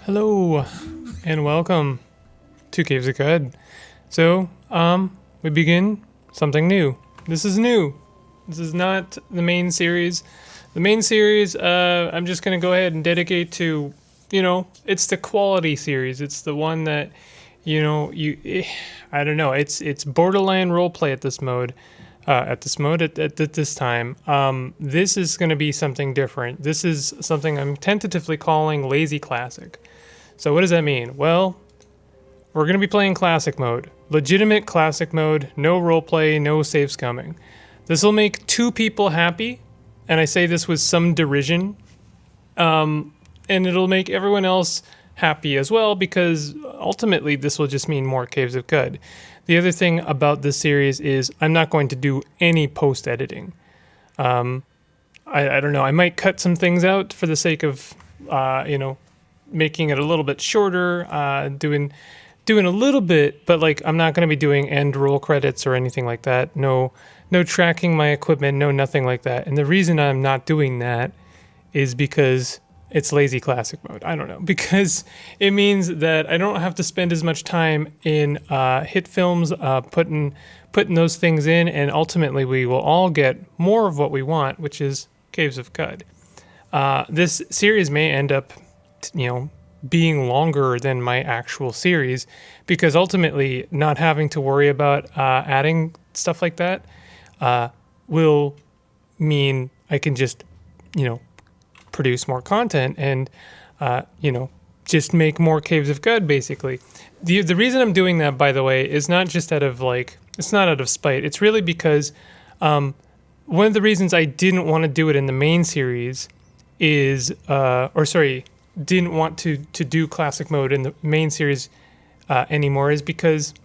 Hello, and welcome to Caves of Qud. So, we begin something new. This is new. This is not the main series. The main series, I'm just gonna go ahead and dedicate to, it's the quality series. It's the one that, I don't know. It's borderline roleplay at this mode. At this time. This is going to be something different. This is something I'm tentatively calling Lazy Classic. So what does that mean? Well, we're going to be playing Classic mode. Legitimate Classic mode, no roleplay, no save scumming. This will make two people happy, and I say this with some derision, and it'll make everyone else happy as well, because ultimately this will just mean more Caves of Qud. The other thing about this series is I'm not going to do any post-editing. I don't know. I might cut some things out for the sake of, making it a little bit shorter, doing a little bit, but like I'm not going to be doing end roll credits or anything like that. No tracking my equipment, no nothing like that. And the reason I'm not doing that is because it's lazy classic mode. I don't know, because it means that I don't have to spend as much time in hit films putting those things in, and ultimately we will all get more of what we want, which is Caves of Qud. This series may end up, being longer than my actual series, because ultimately not having to worry about adding stuff like that will mean I can just, produce more content and, just make more Caves of Qud, basically. The reason I'm doing that, by the way, is not just it's not out of spite. It's really because one of the reasons I didn't want to do it in the main series is, didn't want to do classic mode in the main series anymore, is because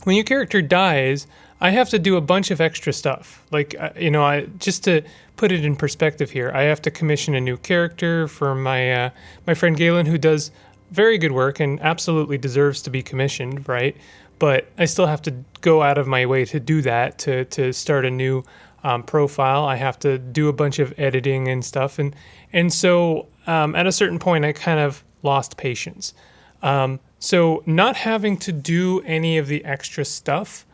when your character dies, I have to do a bunch of extra stuff. Like, just to put it in perspective here, I have to commission a new character for my friend Galen, who does very good work and absolutely deserves to be commissioned, right? But I still have to go out of my way to do that, to start a new profile. I have to do a bunch of editing and stuff. And so at a certain point, I kind of lost patience. So not having to do any of the extra stuff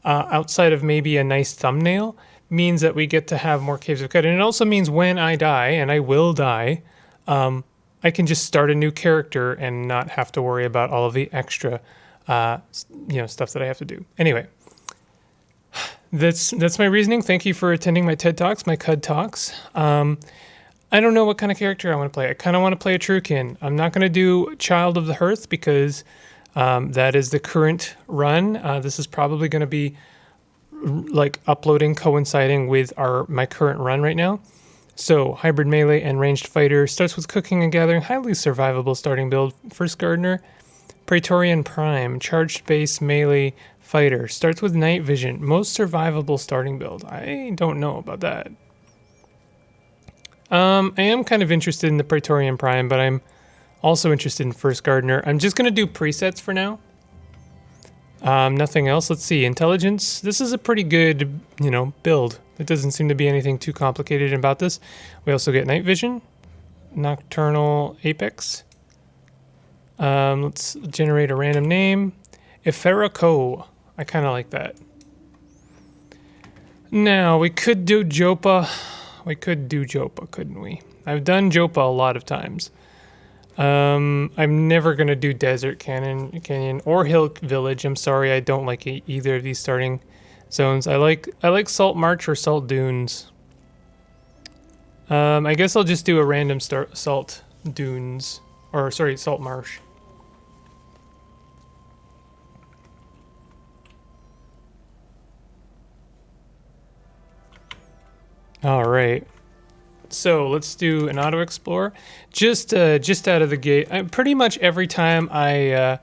outside of maybe a nice thumbnail means that we get to have more Caves of Qud. And it also means when I die, and I will die, I can just start a new character and not have to worry about all of the extra stuff that I have to do. Anyway, that's my reasoning. Thank you for attending my TED Talks, my Qud Talks. I don't know what kind of character I want to play. I kind of want to play a Truekin. I'm not going to do Child of the Hearth because that is the current run. This is probably going to be like uploading coinciding with my current run right now. So hybrid melee and ranged fighter, starts with cooking and gathering, highly survivable starting build. First gardener, Praetorian Prime, charged base melee fighter, starts with night vision, most survivable starting build. I don't know about that. I am kind of interested in the Praetorian Prime, but I'm also interested in First Gardener. I'm just going to do presets for now. Nothing else. Let's see. Intelligence. This is a pretty good, build. There doesn't seem to be anything too complicated about this. We also get night vision, nocturnal apex. Let's generate a random name. Iferaco. I kind of like that. Now, we could do Jopa. We could do Jopa, couldn't we? I've done Jopa a lot of times. I'm never going to do Desert Canyon or Hill Village. I'm sorry, I don't like either of these starting zones. I like Salt March or Salt Dunes. I guess I'll just do a random Salt Dunes. Salt Marsh. All right. So let's do an auto explore. Just out of the gate, pretty much every time I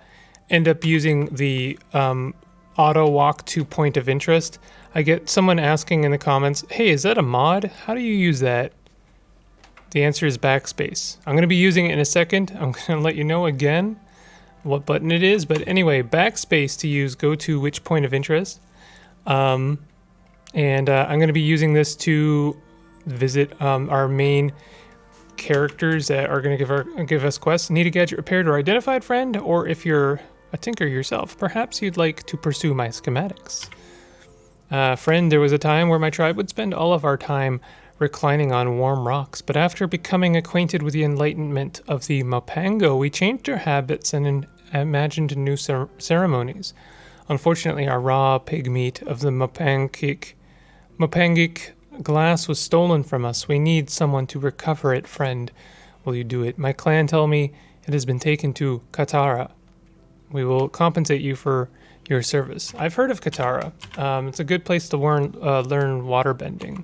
end up using the auto walk to point of interest, I get someone asking in the comments, "Hey, is that a mod? How do you use that?" The answer is backspace. I'm going to be using it in a second. I'm going to let you know again what button it is. But anyway, backspace to use go to which point of interest. And I'm going to be using this to visit our main characters that are going to give us quests. Need a gadget repaired or identified, friend? Or if you're a tinker yourself, perhaps you'd like to pursue my schematics. Friend, there was a time where my tribe would spend all of our time reclining on warm rocks, but after becoming acquainted with the enlightenment of the Mapango, we changed our habits and imagined new ceremonies. Unfortunately, our raw pig meat of the Mapangic glass was stolen from us. We need someone to recover it, friend. Will you do it? My clan tell me it has been taken to Katara. We will compensate you for your service. I've heard of Katara. It's a good place to learn water bending.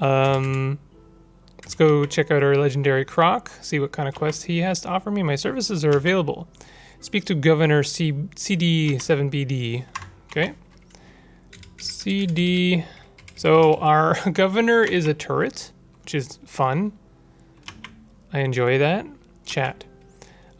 Let's go check out our legendary Croc, see what kind of quest he has to offer me. My services are available. Speak to Governor CD7BD. Okay. CD. So our governor is a turret, which is fun. I enjoy that. Chat.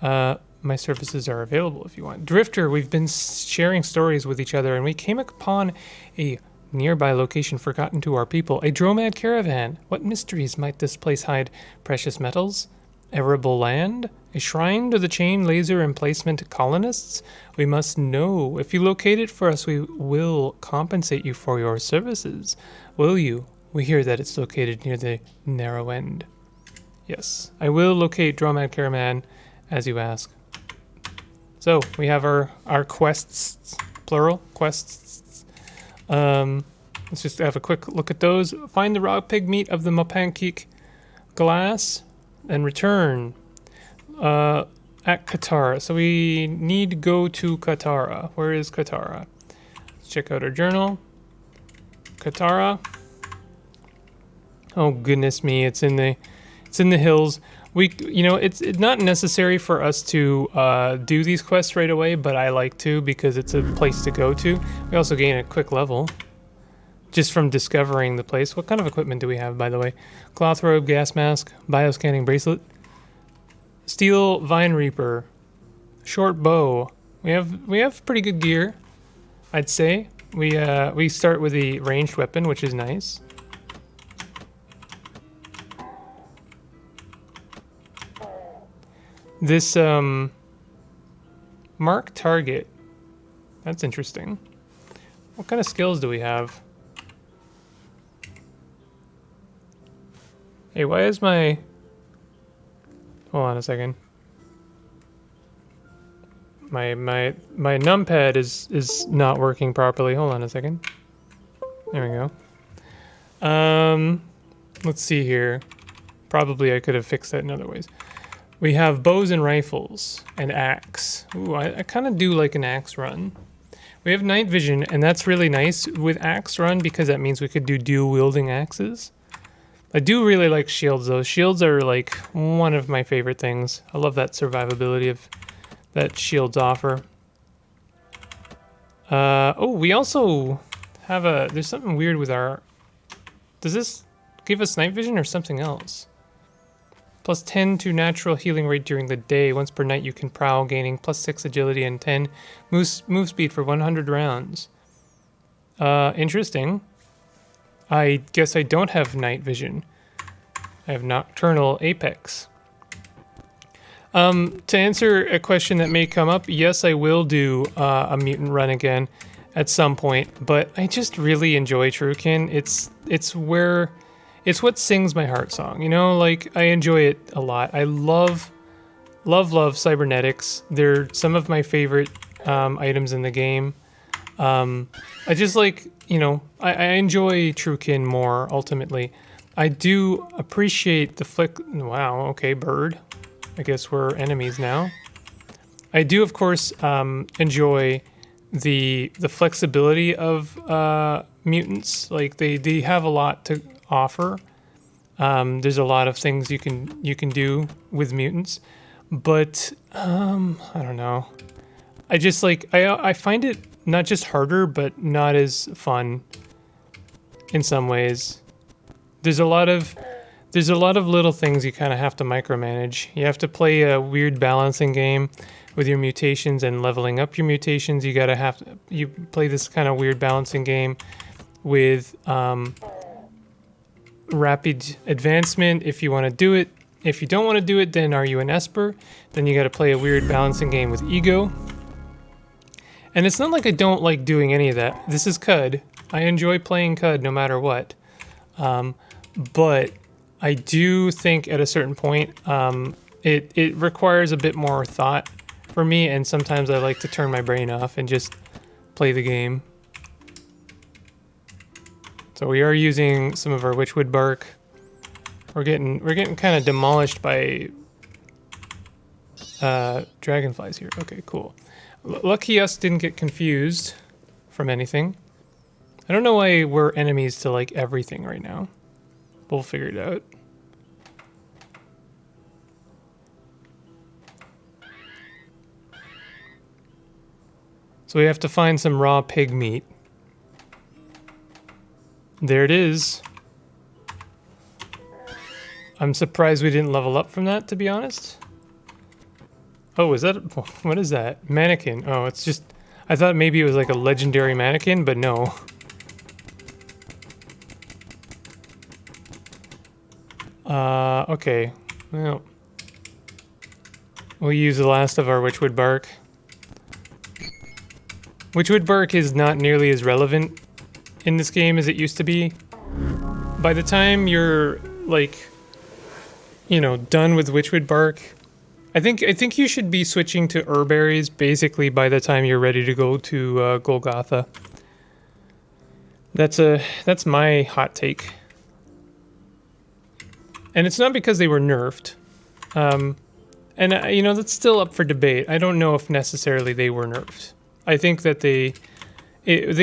My services are available if you want. Drifter, we've been sharing stories with each other, and we came upon a nearby location forgotten to our people. A dromad caravan. What mysteries might this place hide? Precious metals? Arable land? A shrine to the chain laser emplacement colonists? We must know. If you locate it for us, we will compensate you for your services. Will you? We hear that it's located near the narrow end. Yes, I will locate dromad caravan as you ask. So we have our quests, plural quests. Let's just have a quick look at those. Find the raw pig meat of the Mapankik glass and return at Katara. So we need to go to Katara. Where is Katara? Let's check out our journal. Katara. Oh goodness me! It's in the hills. It's not necessary for us to do these quests right away, but I like to because it's a place to go to. We also gain a quick level just from discovering the place. What kind of equipment do we have, by the way? Cloth robe, gas mask, bioscanning bracelet, steel vine reaper, short bow. We have pretty good gear, I'd say. We start with the ranged weapon, which is nice. This mark target. That's interesting. What kind of skills do we have? Hey, why is my... Hold on a second. My numpad is not working properly. Hold on a second. There we go. Let's see here. Probably I could have fixed that in other ways. We have bows and rifles and axe. Ooh, I kind of do like an axe run. We have night vision, and that's really nice with axe run because that means we could do dual wielding axes. I do really like shields though. Shields are like one of my favorite things. I love that survivability of that shields offer. Oh, we also have there's something weird with our... Does this give us night vision or something else? Plus 10 to natural healing rate during the day. Once per night you can prowl, gaining plus 6 agility and 10 move speed for 100 rounds. Interesting. I guess I don't have night vision. I have nocturnal apex. To answer a question that may come up, yes, I will do a mutant run again at some point, but I just really enjoy Truekin. It's what sings my heart song, you know, like I enjoy it a lot. I love cybernetics. They're some of my favorite items in the game. I just like, you know, I enjoy Truekin more ultimately. I do appreciate the flick. Wow, okay, bird. I guess we're enemies now. I do, of course, enjoy the flexibility of mutants. Like they have a lot to offer. There's a lot of things you can do with mutants, but I don't know. I just like I find it not just harder, but not as fun in some ways. There's a lot of little things you kind of have to micromanage. You have to play a weird balancing game with your mutations and leveling up your mutations. You play this kind of weird balancing game with rapid advancement if you want to do it. If you don't want to do it, then are you an Esper? Then you got to play a weird balancing game with ego. And it's not like I don't like doing any of that. This is Cud. I enjoy playing Cud no matter what. But I do think at a certain point, it requires a bit more thought for me, and sometimes I like to turn my brain off and just play the game. So we are using some of our witchwood bark. We're getting kind of demolished by dragonflies here. Okay, cool. Lucky us didn't get confused from anything. I don't know why we're enemies to like everything right now. We'll figure it out. So we have to find some raw pig meat. There it is. I'm surprised we didn't level up from that, to be honest. Oh, is that... what is that? Mannequin. Oh, it's just... I thought maybe it was like a legendary mannequin, but no. Okay. Well... we'll use the last of our witchwood bark. Witchwood bark is not nearly as relevant in this game as it used to be. By the time you're, like... you know, done with witchwood bark, I think you should be switching to herberries basically by the time you're ready to go to Golgotha. That's my hot take. And it's not because they were nerfed. And you know, that's still up for debate. I don't know if necessarily they were nerfed. I think that they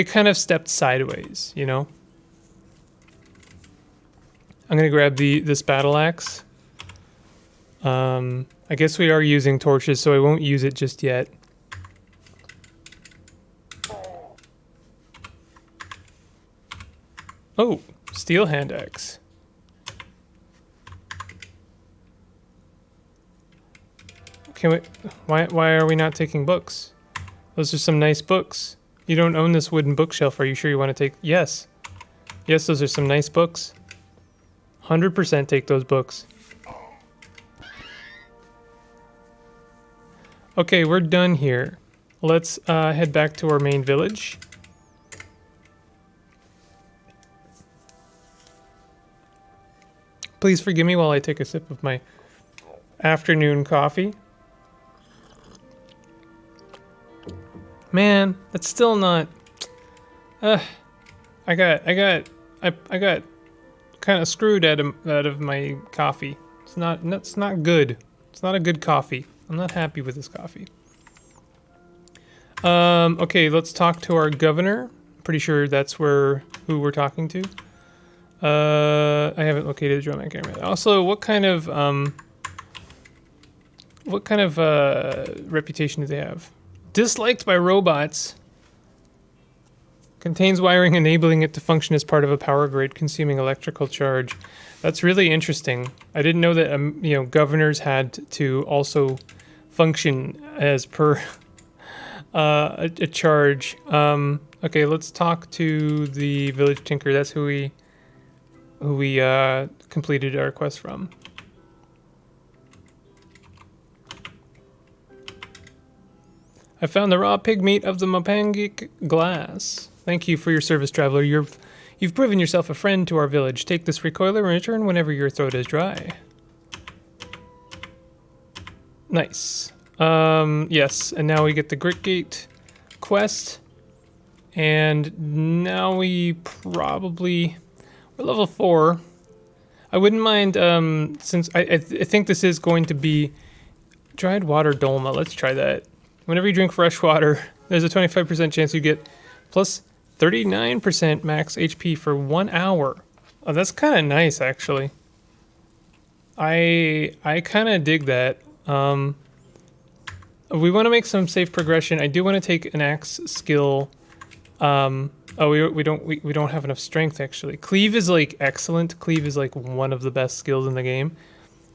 kind of stepped sideways, you know? I'm gonna grab this battle axe. I guess we are using torches, so I won't use it just yet. Oh, steel hand axe. Can we? Why are we not taking books? Those are some nice books. You don't own this wooden bookshelf. Are you sure you want to take? Yes. Yes, those are some nice books. 100% take those books. Okay, we're done here. Let's head back to our main village. Please forgive me while I take a sip of my afternoon coffee. Man, that's still not... I got kind of screwed out of my coffee. It's not good. It's not a good coffee. I'm not happy with this coffee. Okay, let's talk to our governor. Pretty sure that's who we're talking to. I haven't located the drone camera yet. Also, what kind of reputation do they have? Disliked by robots. Contains wiring enabling it to function as part of a power grid consuming electrical charge. That's really interesting. I didn't know that you know, governors had to also function as per a charge. Okay, let's talk to the village tinker. That's who we completed our quest from. I found the raw pig meat of the Mopangic glass. Thank you for your service, traveler. You've proven yourself a friend to our village. Take this recoiler and return whenever your throat is dry. Nice. Yes, and now we get the Gritgate quest. And now we're level 4. I wouldn't mind, since I think this is going to be dried water dolma. Let's try that. Whenever you drink fresh water, there's a 25% chance you get plus 39% max HP for 1 hour. Oh, that's kind of nice, actually. I kind of dig that. We want to make some safe progression. I do want to take an axe skill. Oh, we don't have enough strength, actually. Cleave is like excellent. Cleave is like one of the best skills in the game,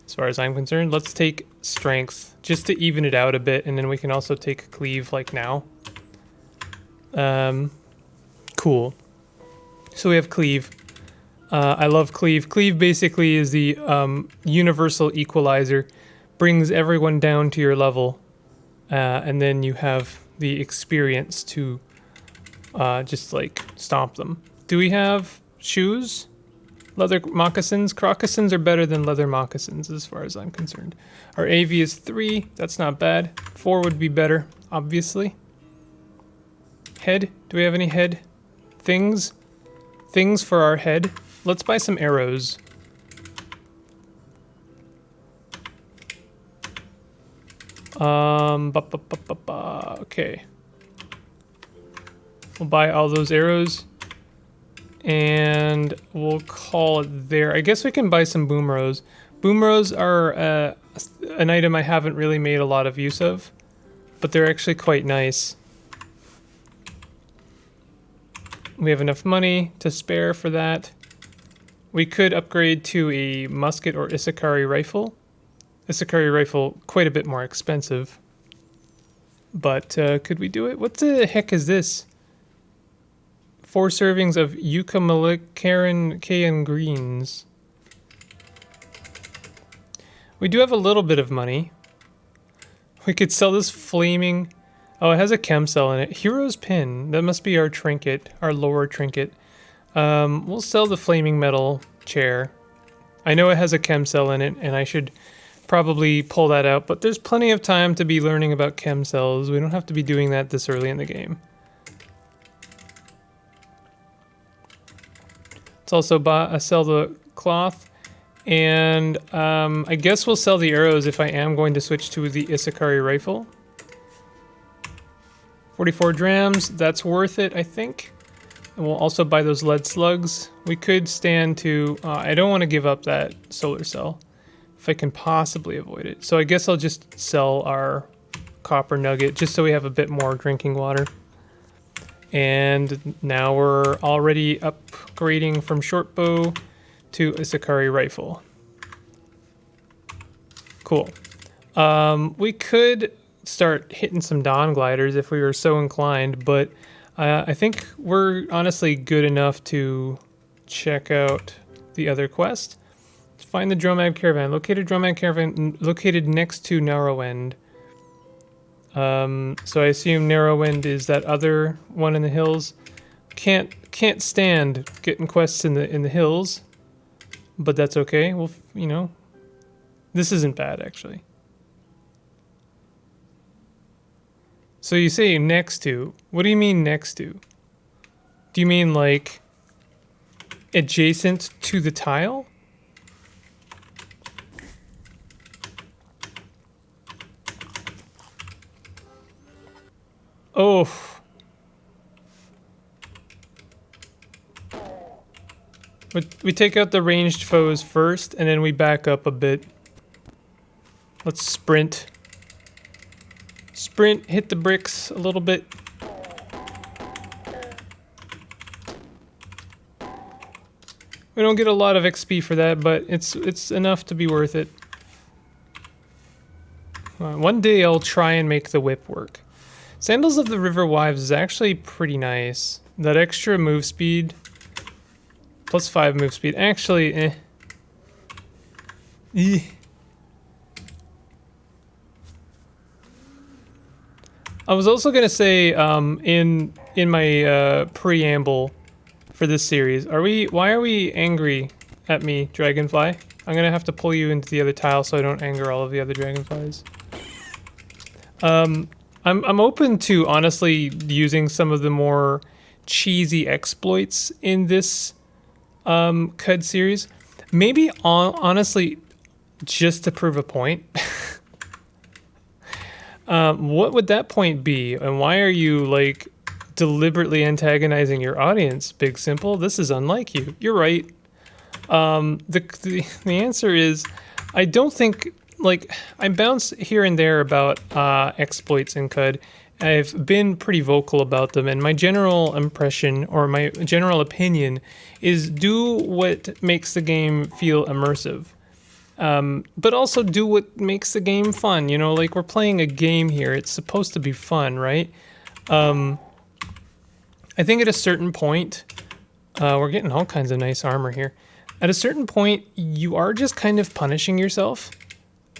as far as I'm concerned. Let's take strength just to even it out a bit, and then we can also take cleave like now. Cool. So we have cleave. I love cleave. Cleave basically is the universal equalizer. Brings everyone down to your level. And then you have the experience to just like stomp them. Do we have shoes? Leather moccasins? Crocossins are better than leather moccasins as far as I'm concerned. Our AV is 3. That's not bad. 4 would be better, obviously. Head? Do we have any head things? Things for our head? Let's buy some arrows. Okay. We'll buy all those arrows. And we'll call it there. I guess we can buy some boomrows. Boomrows are an item I haven't really made a lot of use of, but they're actually quite nice. We have enough money to spare for that. We could upgrade to a musket or Isakari rifle. Isakari rifle, quite a bit more expensive. But could we do it? What the heck is this? 4 servings of Yucca greens. We do have a little bit of money. We could sell this flaming... Oh, it has a chem cell in it. Hero's pin. That must be our trinket, our lower trinket. We'll sell the flaming metal chair. I know it has a chem cell in it, and I should probably pull that out, but there's plenty of time to be learning about chem cells. We don't have to be doing that this early in the game. Let's also sell the cloth, and I guess we'll sell the arrows if I am going to switch to the Isakari rifle. 44 drams, that's worth it, I think. And we'll also buy those lead slugs. We could stand to... I don't want to give up that solar cell, if I can possibly avoid it. So I guess I'll just sell our copper nugget, just so we have a bit more drinking water. And now we're already upgrading from short bow to Isakari rifle. Cool. We could start hitting some dawn gliders if we were so inclined, but I think we're honestly good enough to check out the other quest. Let's find the Dromad caravan. Located Dromad caravan located next to Narrowend. So I assume Narrowend is that other one in the hills. Can't stand getting quests in the hills, but that's okay. Well, you know, this isn't bad actually. So you say next to. What do you mean next to? Do you mean like adjacent to the tile? Oh. We take out the ranged foes first, and then we back up a bit. Let's sprint. Sprint, hit the bricks a little bit. We don't get a lot of XP for that, but it's enough to be worth it. One day I'll try and make the whip work. Sandals of the River Wives is actually pretty nice. That extra move speed, plus 5 move speed, actually, I was also gonna say, in my preamble for this series, why are we angry at me, Dragonfly? I'm gonna have to pull you into the other tile so I don't anger all of the other dragonflies. I'm open to honestly using some of the more cheesy exploits in this CUD series. Maybe honestly, just to prove a point. What would that point be? And why are you like deliberately antagonizing your audience, Big Simple? This is unlike you. You're right. The answer is, I don't think, like, I bounce here and there about exploits in CUD. I've been pretty vocal about them, and my general impression, or my general opinion, is do what makes the game feel immersive. But also do what makes the game fun. You know, like, we're playing a game here. It's supposed to be fun, right? I think at a certain point, We're getting all kinds of nice armor here. At a certain point, you are just kind of punishing yourself.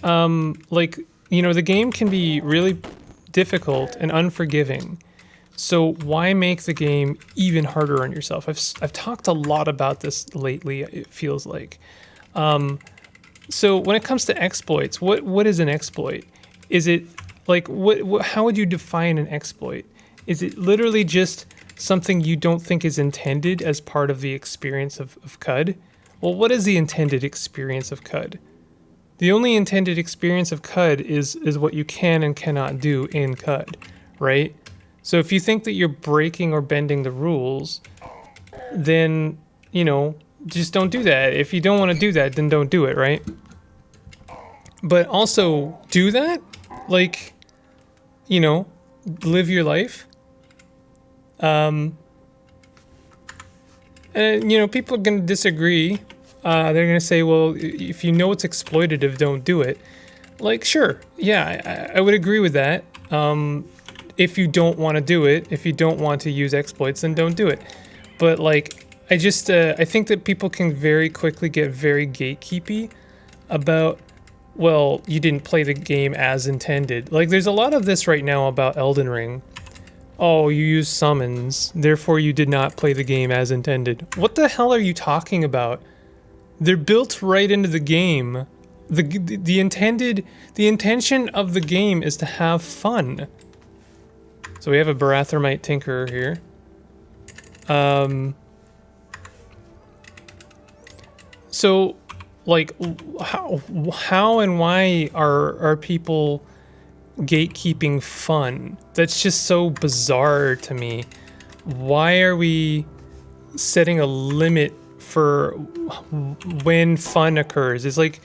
Like, you know, the game can be really difficult and unforgiving. So why make the game even harder on yourself? I've talked a lot about this lately, it feels like. So when it comes to exploits, what is an exploit? Is it like how would you define an exploit? Is it literally just something you don't think is intended as part of the experience of CUD? Well, what is the intended experience of CUD? The only intended experience of CUD is what you can and cannot do in CUD, right? So if you think that you're breaking or bending the rules, then, you know, just don't do that. If you don't want to do that, then don't do it, right? But also do that, like, you know, live your life. And, you know, people are going to disagree. They're going to say, well, if you know it's exploitative, don't do it. Like, sure. Yeah, I would agree with that. If you don't want to do it, if you don't want to use exploits, then don't do it. But, like, I think that people can very quickly get very gatekeepy about, well, you didn't play the game as intended. Like, there's a lot of this right now about Elden Ring. Oh, you used summons, therefore you did not play the game as intended. What the hell are you talking about? They're built right into the game. The intention of the game is to have fun. So we have a Barathramite Tinkerer here. So, like, how and why are people gatekeeping fun? That's just so bizarre to me. Why are we setting a limit for when fun occurs? It's like,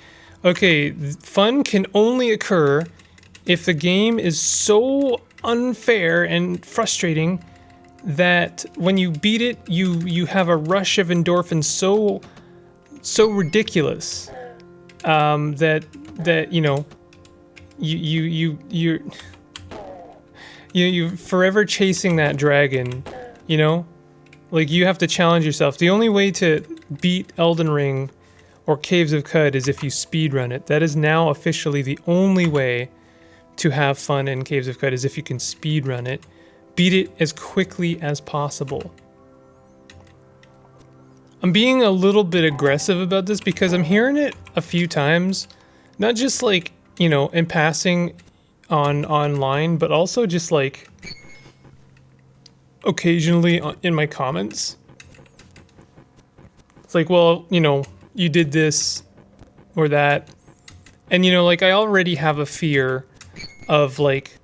okay, fun can only occur if the game is so unfair and frustrating that when you beat it, you have a rush of endorphins so ridiculous that you know you're forever chasing that dragon, you know? Like, you have to challenge yourself. The only way to beat Elden Ring or Caves of Qud is if you speedrun it. That is now officially the only way to have fun in Caves of Qud, is if you can speedrun it. Beat it as quickly as possible. I'm being a little bit aggressive about this because I'm hearing it a few times. Not just, like, you know, in passing online, but also just, like, occasionally in my comments. It's like, well, you know, you did this or that. And, you know, like, I already have a fear of, like,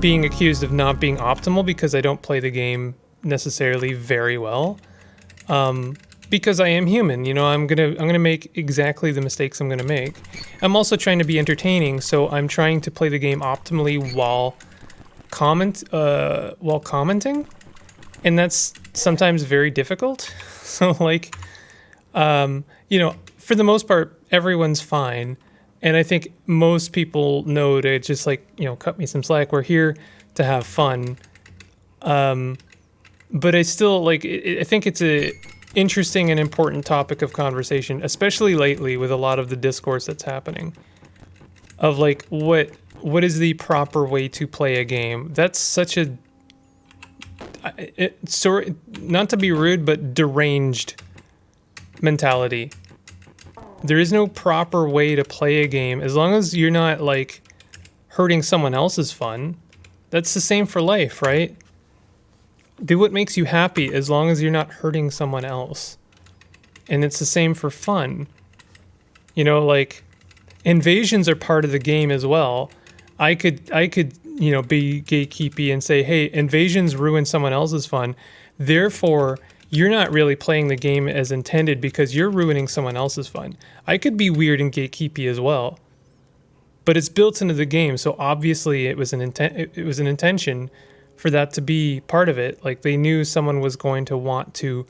being accused of not being optimal because I don't play the game necessarily very well. Because I am human, you know, I'm gonna make exactly the mistakes I'm gonna make. I'm also trying to be entertaining, so I'm trying to play the game optimally while commenting, and that's sometimes very difficult. So, like, you know, for the most part, everyone's fine, and I think most people know to just, like, you know, cut me some slack. We're here to have fun, but I still, like, I think it's a interesting and important topic of conversation, especially lately with a lot of the discourse that's happening of, like, what is the proper way to play a game. That's such a not to be rude, but deranged mentality. There is no proper way to play a game as long as you're not, like, hurting someone else's fun. That's the same for life, right? Do what makes you happy as long as you're not hurting someone else. And it's the same for fun. You know, like, invasions are part of the game as well. I could, you know, be gatekeepy and say, hey, invasions ruin someone else's fun. Therefore, you're not really playing the game as intended because you're ruining someone else's fun. I could be weird and gatekeepy as well. But it's built into the game, so obviously it was an intention for that to be part of it. Like, they knew someone was going to want to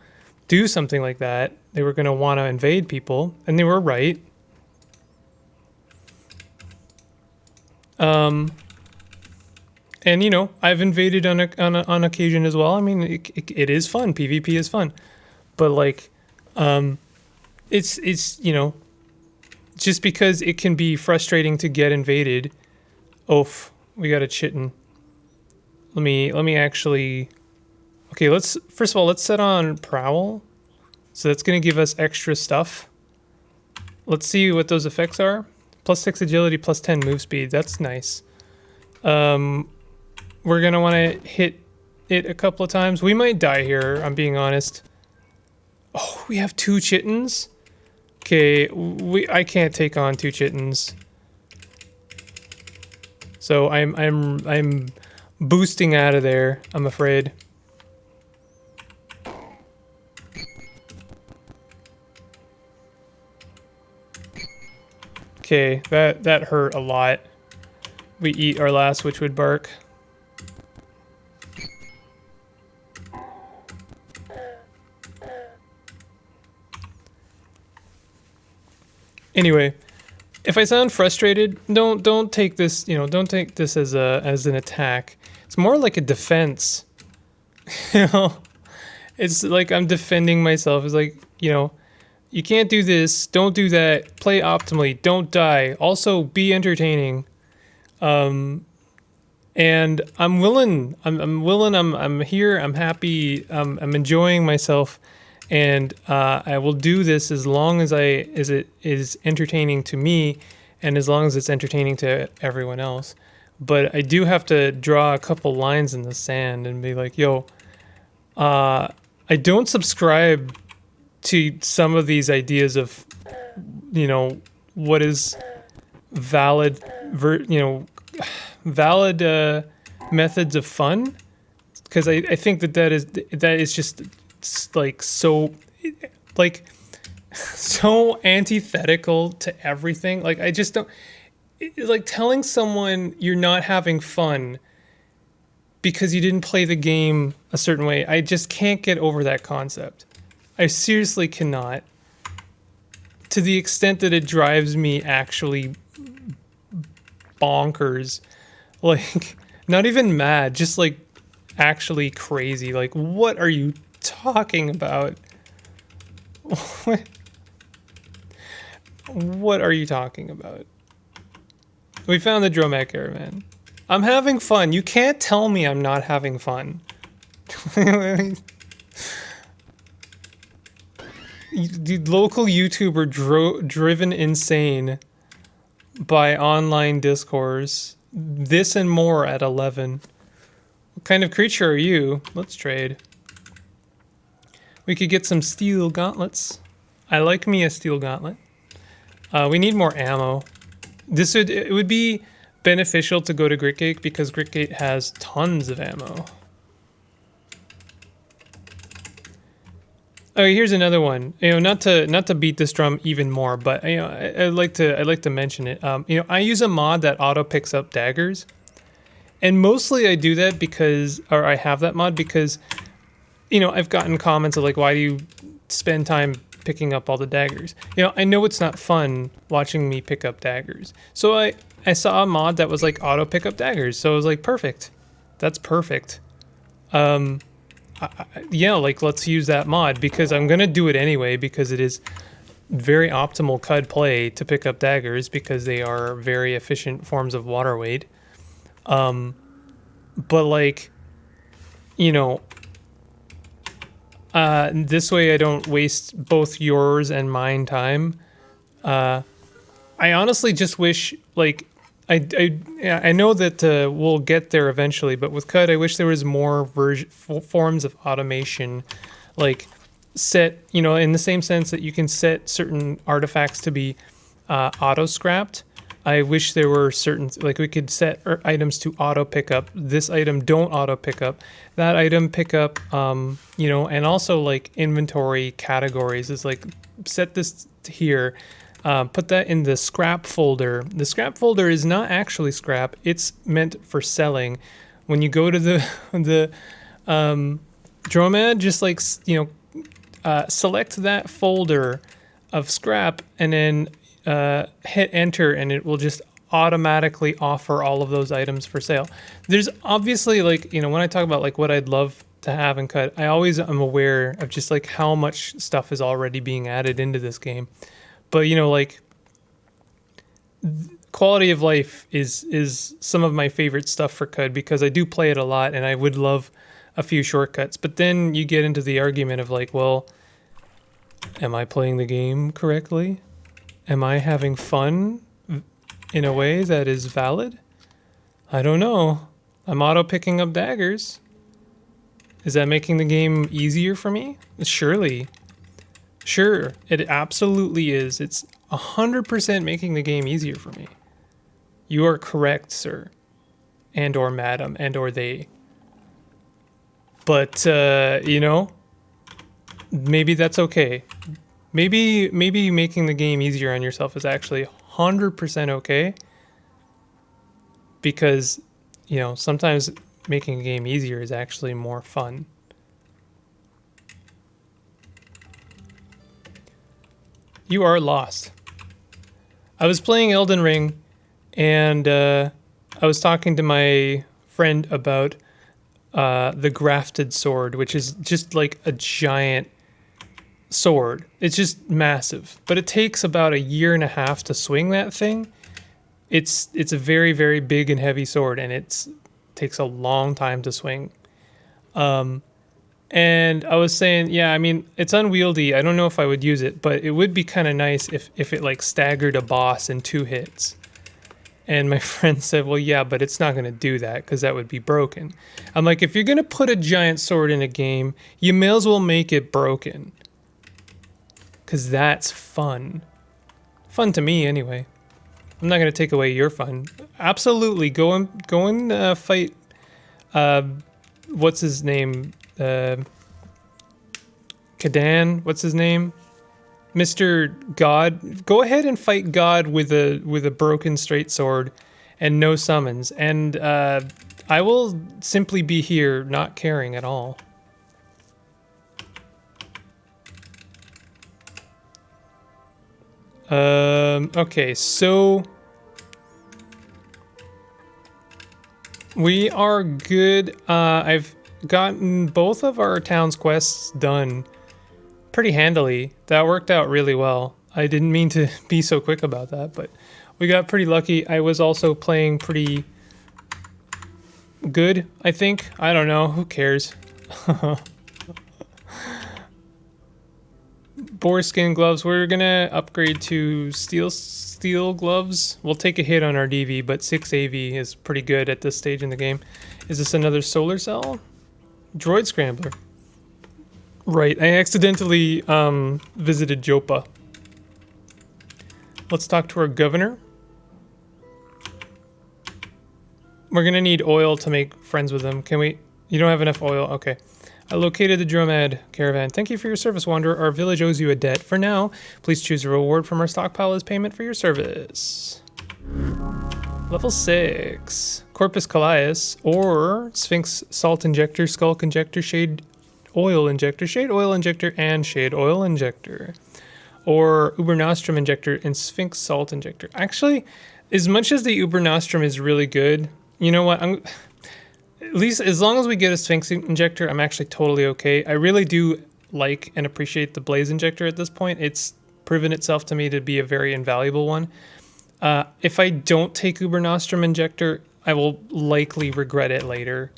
do something like that. They were going to want to invade people, and they were right. And, you know, I've invaded on occasion as well. I mean, it is fun. PvP is fun. but like, it's just because it can be frustrating to get invaded. Oof, we got a chitin. Let me actually. Okay, first of all let's set on prowl. So that's gonna give us extra stuff. Let's see what those effects are. +6 agility, +10 move speed. That's nice. We're gonna want to hit it a couple of times. We might die here, I'm being honest. Oh, we have 2 chitins. Okay, I can't take on 2 chitins. So I'm boosting out of there, I'm afraid. Okay, that hurt a lot. We eat our last witchwood bark. Anyway, if I sound frustrated, don't take this, don't take this as an attack. It's more like a defense. It's like I'm defending myself. It's like, you can't do this, don't do that, play optimally, don't die. Also be entertaining. And I'm willing, I'm here, I'm happy, I'm enjoying myself. And I will do this as long as it is entertaining to me, and as long as it's entertaining to everyone else. But I do have to draw a couple lines in the sand and be like, yo, I don't subscribe to some of these ideas of, what is valid, valid methods of fun, because I think that is just like so antithetical to everything. Like I just don't. It's like telling someone you're not having fun because you didn't play the game a certain way. I just can't get over that concept. I seriously cannot. To the extent that it drives me actually bonkers. Like, not even mad, just like actually crazy. Like, what are you talking about? What are you talking about? We found the Dromac Caravan. I'm having fun. You can't tell me I'm not having fun. The local YouTuber driven insane by online discourse. This and more at 11. What kind of creature are you? Let's trade. We could get some steel gauntlets. I like me a steel gauntlet. We need more ammo. It would be beneficial to go to Gritgate because Gritgate has tons of ammo. Oh, here's another one. Not to beat this drum even more, but I'd like to mention it. I use a mod that auto picks up daggers, and mostly I do that I have that mod because, I've gotten comments of like, why do you spend time picking up all the daggers? I know it's not fun watching me pick up daggers, so I saw a mod that was like auto pick up daggers, so I was like, perfect, that's perfect. Yeah, like let's use that mod because I'm gonna do it anyway because it is very optimal CUD play to pick up daggers because they are very efficient forms of water weight. But like, this way I don't waste both yours and mine time. I honestly just wish, like, I know that we'll get there eventually, but with CUD, I wish there was more forms of automation, like set, in the same sense that you can set certain artifacts to be auto-scrapped. I wish there were certain, like we could set items to auto pick up. This item don't auto pick up. That item pick up, and also like inventory categories is like set this here. Put that in the scrap folder. The scrap folder is not actually scrap. It's meant for selling. When you go to the Dromad, just like, select that folder of scrap and then hit enter and it will just automatically offer all of those items for sale. There's obviously like, when I talk about like what I'd love to have in Cud. I always am aware of just like how much stuff is already being added into this game. But you know, like quality of life is some of my favorite stuff for Cud because I do play it a lot and I would love a few shortcuts. But then you get into the argument of like, well, am I playing the game correctly? Am I having fun in a way that is valid? I don't know. I'm auto picking up daggers. Is that making the game easier for me? Surely. Sure, it absolutely is. It's 100% making the game easier for me. You are correct, sir. And or madam, and or they. But, you know, maybe that's okay. Maybe making the game easier on yourself is actually 100% okay. Because, you know, sometimes making a game easier is actually more fun. You are lost. I was playing Elden Ring, and I was talking to my friend about the grafted sword, which is just like a giant sword. It's just massive, but it takes about 1.5 years to swing that thing. It's a very, very big and heavy sword, and it takes a long time to swing. And I was saying, yeah, I mean, it's unwieldy. I don't know if I would use it, but it would be kind of nice if it like staggered a boss in 2 hits. And my friend said, well, yeah, but it's not going to do that because that would be broken. I'm like, if you're going to put a giant sword in a game, you may as well make it broken. Because that's fun. Fun to me, anyway. I'm not going to take away your fun. Absolutely, go and fight. What's his name? Kadan. What's his name? Mr. God. Go ahead and fight God with a broken straight sword, and no summons. And I will simply be here, not caring at all. Okay, so we are good. I've gotten both of our town's quests done pretty handily. That worked out really well. I didn't mean to be so quick about that, but we got pretty lucky. I was also playing pretty good, I think. I don't know. Who cares? Boar skin gloves. We're gonna upgrade to steel gloves. We'll take a hit on our DV, but 6 AV is pretty good at this stage in the game. Is this another solar cell? Droid scrambler. Right, I accidentally visited Jopa. Let's talk to our governor. We're gonna need oil to make friends with them. Can we? You don't have enough oil? Okay. I located the Dromad caravan. Thank you for your service, Wanderer. Our village owes you a debt. For now, please choose a reward from our stockpile as payment for your service. Level 6. Corpus Callias, or Sphinx Salt Injector, Skulk Injector, Shade Oil Injector, and Shade Oil Injector. Or Uber Nostrum Injector and Sphinx Salt Injector. Actually, as much as the Uber Nostrum is really good, you know what? At least as long as we get a Sphinx Injector, I'm actually totally okay. I really do like and appreciate the Blaze Injector at this point. It's proven itself to me to be a very invaluable one. If I don't take Uber Nostrum Injector, I will likely regret it later.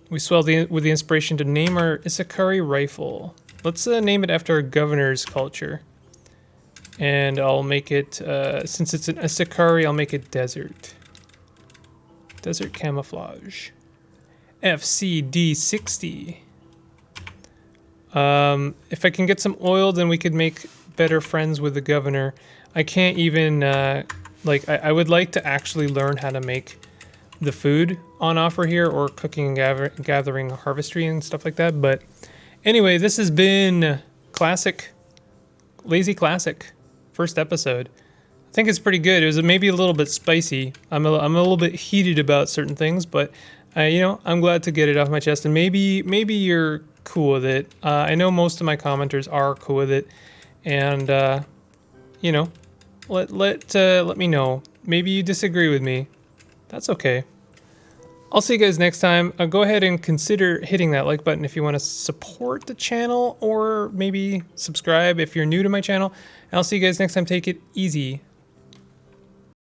We swell with the inspiration to name our Isakari rifle. Let's name it after our governor's culture. And I'll make it, since it's an Isakari, I'll make it desert. Desert camouflage. FCD60. If I can get some oil, then we could make better friends with the governor. I can't even, I would like to actually learn how to make the food on offer here, or cooking and gathering harvestry and stuff like that. But anyway, this has been Lazy Classic, first episode. I think it's pretty good. It was maybe a little bit spicy. I'm a little bit heated about certain things, but you know, I'm glad to get it off my chest. And maybe you're cool with it. I know most of my commenters are cool with it, and you know, let me know. Maybe you disagree with me. That's okay. I'll see you guys next time. Go ahead and consider hitting that like button if you want to support the channel, or maybe subscribe if you're new to my channel. And I'll see you guys next time. Take it easy.